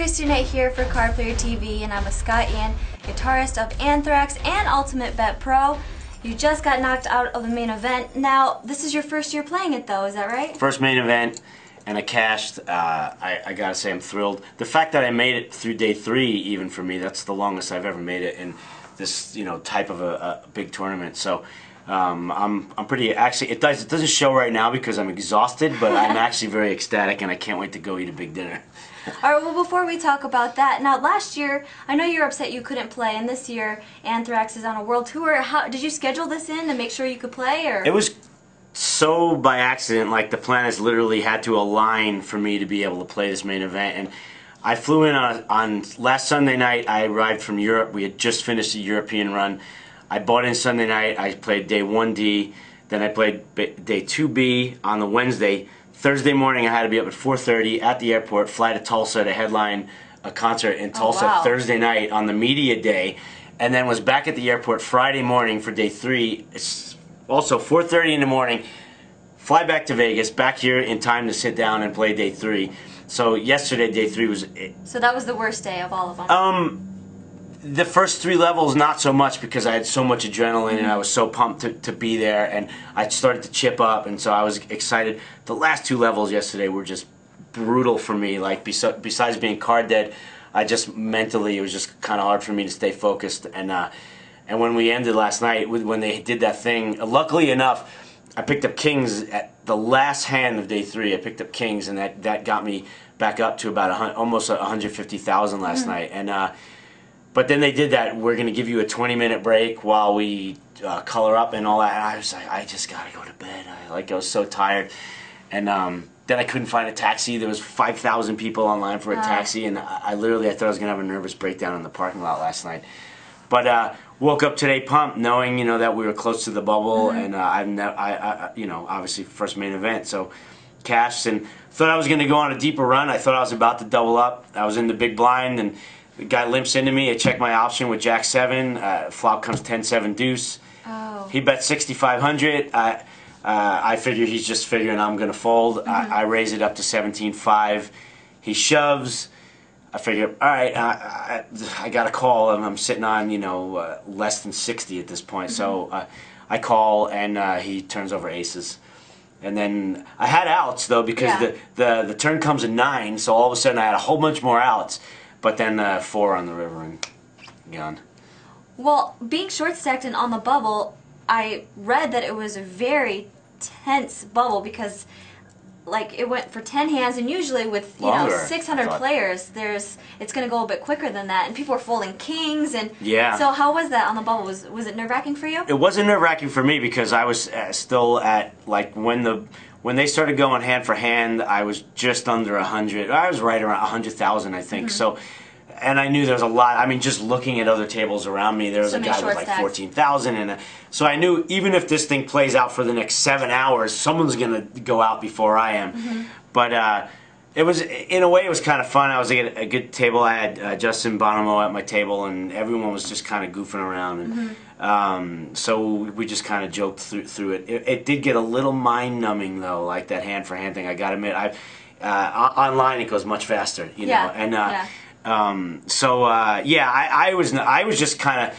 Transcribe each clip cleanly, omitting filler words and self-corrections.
Christy Knight here for Card Player TV, and I'm with Scott Ian, guitarist of Anthrax and Ultimate Bet Pro. You just got knocked out of the main event. Now, this is your first year playing it though, is that right? First main event, and I cashed. I gotta say I'm thrilled. The fact that I made it through day 3, even for me, that's the longest I've ever made it in this type of a big tournament. So I'm pretty, actually it doesn't show right now because I'm exhausted, but I'm actually very ecstatic and I can't wait to go eat a big dinner. Alright, well before we talk about that, now last year, I know you were upset you couldn't play, and this year Anthrax is on a world tour. How did you schedule this in to make sure you could play? Or it was so by accident, like the planets literally had to align for me to be able to play this main event. And I flew in on last Sunday night. I arrived from Europe. We had just finished a European run. I bought in Sunday night. I played day 1D. Then I played day 2B on the Wednesday. Thursday morning I had to be up at 4:30 at the airport, fly to Tulsa to headline a concert in Tulsa. Oh, wow. Thursday night on the media day, and then was back at the airport Friday morning for day 3. It's also 4:30 in the morning, fly back to Vegas, back here in time to sit down and play day 3. So yesterday, day 3 was... So that was the worst day of all of them? The first 3 levels, not so much, because I had so much adrenaline and I was so pumped to be there, and I started to chip up, and so I was excited. The last 2 levels yesterday were just brutal for me. Like, besides being card dead, I just mentally, it was just kind of hard for me to stay focused. And when we ended last night, when they did that thing, luckily enough, I picked up kings at the last hand of day 3. I picked up kings, and that got me back up to about almost 150,000 last night. And but then they did that, we're going to give you a 20-minute break while we color up and all that. And I was like, I just got to go to bed. I was so tired. And then I couldn't find a taxi. There was 5,000 people online for a taxi, and I literally, I thought I was going to have a nervous breakdown in the parking lot last night. But woke up today pumped, knowing that we were close to the bubble, and obviously first main event, so cashed and thought I was going to go on a deeper run. I thought I was about to double up. I was in the big blind, and the guy limps into me. I check my option with Jack 7. Flop comes 10-7 deuce. Oh. He bet 6,500. I figure he's just figuring I'm going to fold. I raise it up to 17-5. He shoves. I figure, all right, I got a call, and I'm sitting on less than 60 at this point. So I call, and he turns over aces. And then I had outs though, because the turn comes at 9. So all of a sudden I had a whole bunch more outs. But then 4 on the river and gone. Well, being short stacked and on the bubble, I read that it was a very tense bubble because, like, it went for 10 hands, and usually with 600 players, it's going to go a bit quicker than that, and people were folding kings, and so how was that on the bubble? Was it nerve-wracking for you? It wasn't nerve-wracking for me because I was still at, like, when they started going hand for hand, I was just under 100. I was right around 100,000, I think. So, and I knew there was a lot. I mean, just looking at other tables around me, there was a guy with like 14,000, and so I knew even if this thing plays out for the next 7 hours, someone's gonna go out before I am. But it was, in a way, it was kind of fun. I was at a good table. I had Justin Bonomo at my table, and everyone was just kind of goofing around. And so we just kind of joked through it. It did get a little mind-numbing, though, like that hand-for-hand thing. I got to admit, online it goes much faster, you know. And I was just kind of,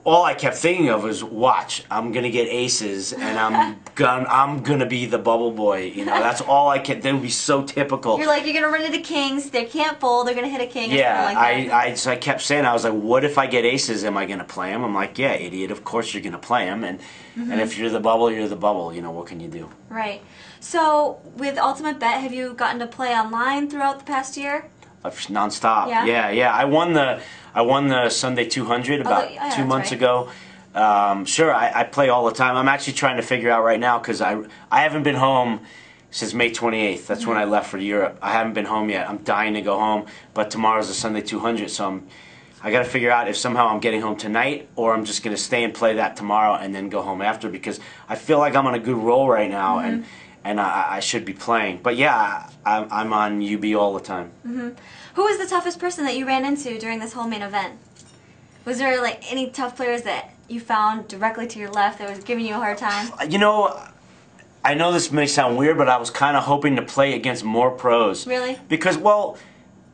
all I kept thinking of was, watch, I'm gonna get aces, and I'm gonna be the bubble boy. That's all I kept. That would be so typical. You're like, you're gonna run into kings. They can't fold. They're gonna hit a king. Yeah, so I kept saying, I was like, what if I get aces? Am I gonna play them? I'm like, yeah, idiot. Of course you're gonna play them. And if you're the bubble, you're the bubble. What can you do? Right. So with Ultimate Bet, have you gotten to play online throughout the past year? Non-stop. Yeah. I won the Sunday 200 about 2 months ago. Sure, I play all the time. I'm actually trying to figure out right now, because I haven't been home since May 28th. That's when I left for Europe. I haven't been home yet. I'm dying to go home, but tomorrow's the Sunday 200, so I got to figure out if somehow I'm getting home tonight, or I'm just going to stay and play that tomorrow and then go home after, because I feel like I'm on a good roll right now, and I should be playing. But yeah, I'm on UB all the time. Who was the toughest person that you ran into during this whole main event? Was there like any tough players that you found directly to your left that was giving you a hard time? I know this may sound weird, but I was kind of hoping to play against more pros. Really? Because, well,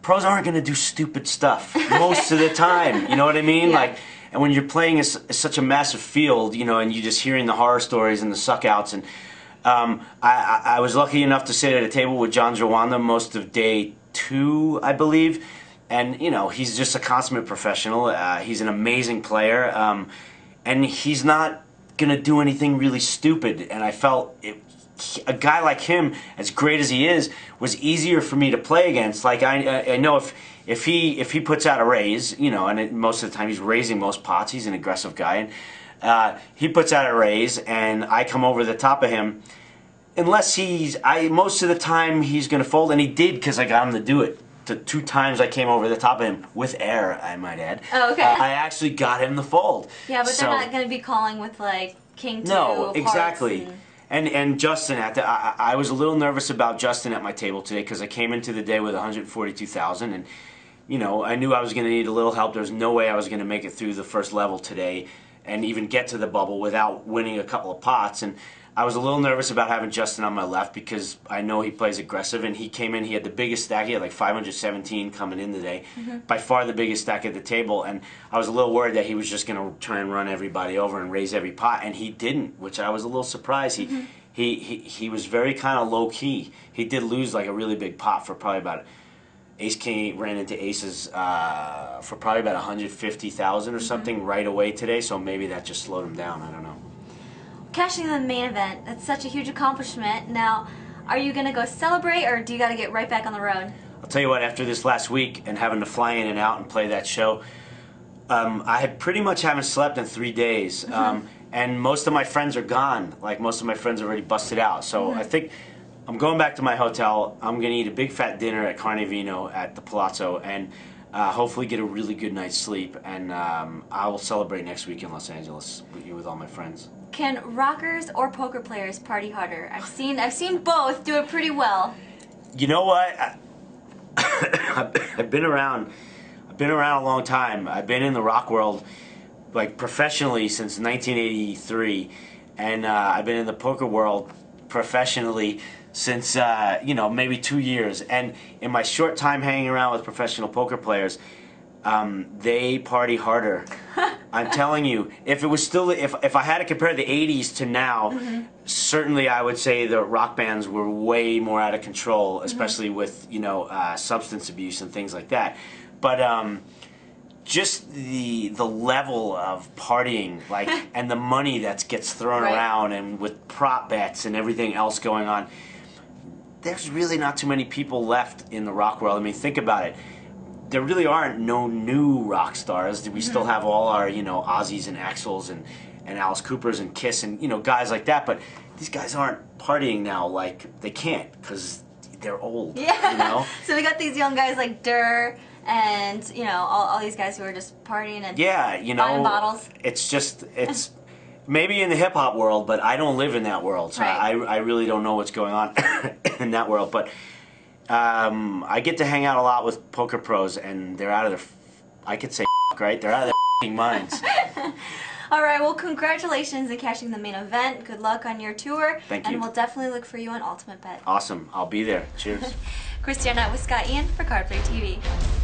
pros aren't going to do stupid stuff most of the time. You know what I mean? Yeah. Like, and when you're playing such a massive field, you know, and you're just hearing the horror stories and the suckouts, and I was lucky enough to sit at a table with John Jawanda most of day 2, I believe, and you know, he's just a consummate professional. He's an amazing player, and he's not gonna do anything really stupid. And I felt a guy like him, as great as he is, was easier for me to play against. Like I know if he puts out a raise, you know, and most of the time he's raising most pots. He's an aggressive guy, and he puts out a raise, and I come over the top of him. Unless most of the time he's gonna fold, and he did because I got him to do it. The 2 times I came over the top of him with air, I might add. Oh, okay. I actually got him to fold. Yeah, but they're not going to be calling with like king 2. No, exactly. And Justin, I was a little nervous about Justin at my table today because I came into the day with 142,000, and you know, I knew I was going to need a little help. There was no way I was going to make it through the first level today and even get to the bubble without winning a couple of pots. And I was a little nervous about having Justin on my left because I know he plays aggressive, and he came in, he had the biggest stack, he had like 517 coming in today, by far the biggest stack at the table, and I was a little worried that he was just going to try and run everybody over and raise every pot, and he didn't, which I was a little surprised. He was very kind of low-key. He did lose like a really big pot for probably about, Ace King ran into aces for probably about 150,000 or something right away today, so maybe that just slowed him down, I don't know. Cashing the main event, that's such a huge accomplishment. Now, are you going to go celebrate, or do you got to get right back on the road? I'll tell you what, after this last week and having to fly in and out and play that show, I pretty much haven't slept in 3 days. And most of my friends are gone. Like, most of my friends are already busted out. So I think I'm going back to my hotel. I'm going to eat a big fat dinner at Carne Vino at the Palazzo, and hopefully get a really good night's sleep. And I will celebrate next week in Los Angeles with all my friends. Can rockers or poker players party harder? I've seen both do it pretty well. You know what? I've been around a long time. I've been in the rock world, like, professionally since 1983, and I've been in the poker world professionally since you know, maybe 2 years. And in my short time hanging around with professional poker players, they party harder. I'm telling you, if it was still, if I had to compare the 80s to now, certainly I would say the rock bands were way more out of control, especially with, you know, substance abuse and things like that. But just the level of partying, like, and the money that gets thrown around, and with prop bets and everything else going on, there's really not too many people left in the rock world. I mean, think about it. There really aren't no new rock stars. We still have all our, you know, Ozzies and Axls and Alice Coopers and Kiss and, you know, guys like that. But these guys aren't partying now. Like, they can't because they're old. Yeah. You know? So we got these young guys like Durr and, you know, all these guys who are just partying and you know, buying bottles. It's just, it's maybe in the hip hop world, but I don't live in that world. So I really don't know what's going on in that world. But I get to hang out a lot with poker pros, and they're out of their, I could say, right? They're out of their minds. All right, well, congratulations on cashing the main event. Good luck on your tour. Thank you. And we'll definitely look for you on Ultimate Bet. Awesome. I'll be there. Cheers. Christiana with Scott Ian for Cardplay TV.